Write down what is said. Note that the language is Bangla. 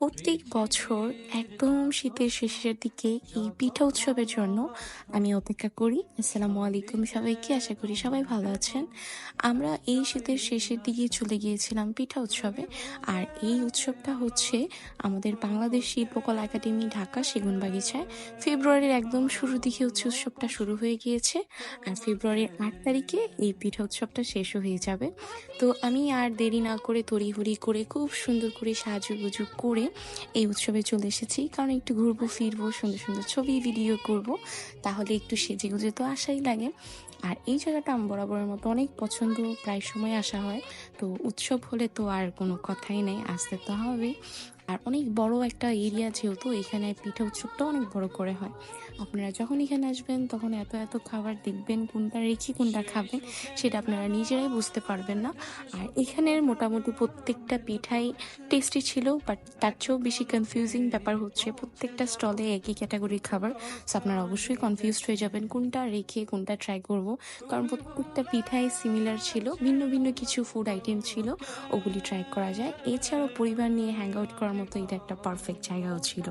প্রত্যেক বছর একদম শীতের শেষের দিকে এই পিঠা উৎসবের জন্য আমি অপেক্ষা করি। আসসালামু আলাইকুম সবাইকে, আশা করি সবাই ভালো আছেন। আমরা এই শীতের শেষের দিকে চলে গিয়েছিলাম পিঠা উৎসবে। আর এই উৎসবটা হচ্ছে আমাদের বাংলাদেশ শিল্পকলা একাডেমি ঢাকা সেগুনবাগিচায়। ফেব্রুয়ারির একদম শুরুর দিকে হচ্ছে উৎসবটা শুরু হয়ে গিয়েছে। আর ফেব্রুয়ারির ৮ তারিখে এই পিঠা উৎসবটা শেষও হয়ে যাবে। তো আমি আর দেরি না করে তড়িঘড়ি করে খুব সুন্দর করে সাজুগুজু করে এই উৎসবে চলে এসেছি, কারণ একটু ঘুরবো ফিরবো, সুন্দর সুন্দর ছবি ভিডিও করব, তাহলে একটু সেজে গুজে তো আসাই লাগে। আর এই জায়গাটা আমার বরাবরের মতো অনেক পছন্দ, প্রায় সময় আসা হয়। তো উৎসব হলে তো আর কোনো কথাই নেই, আসতে তো হবে। আর অনেক বড় একটা এরিয়া, যেহেতু এখানে পিঠা উৎসবটা অনেক বড় করে হয়। আপনারা যখন এখানে আসবেন তখন এত এত খাবার দেখবেন, কোনটা রেখে কোনটা খাবেন সেটা আপনারা নিজেরাই বুঝতে পারবেন না। আর এখানের মোটামুটি প্রত্যেকটা পিঠাই টেস্টি ছিল, বাট তার চেয়েও বেশি কনফিউজিং ব্যাপার হচ্ছে প্রত্যেকটা স্টলে একই ক্যাটাগরির খাবার। সো আপনারা অবশ্যই কনফিউজড হয়ে যাবেন কোনটা রেখে কোনটা ট্রাই করব, কারণ প্রত্যেকটা পিঠাই সিমিলার ছিল, ভিন্ন ভিন্ন কিছু ফুড আইটেম ছিল, ওগুলি ট্রাই করা যায়। এছাড়াও পরিবার নিয়ে হ্যাং আউট করার মতো এটা একটা পারফেক্ট জায়গাও ছিল।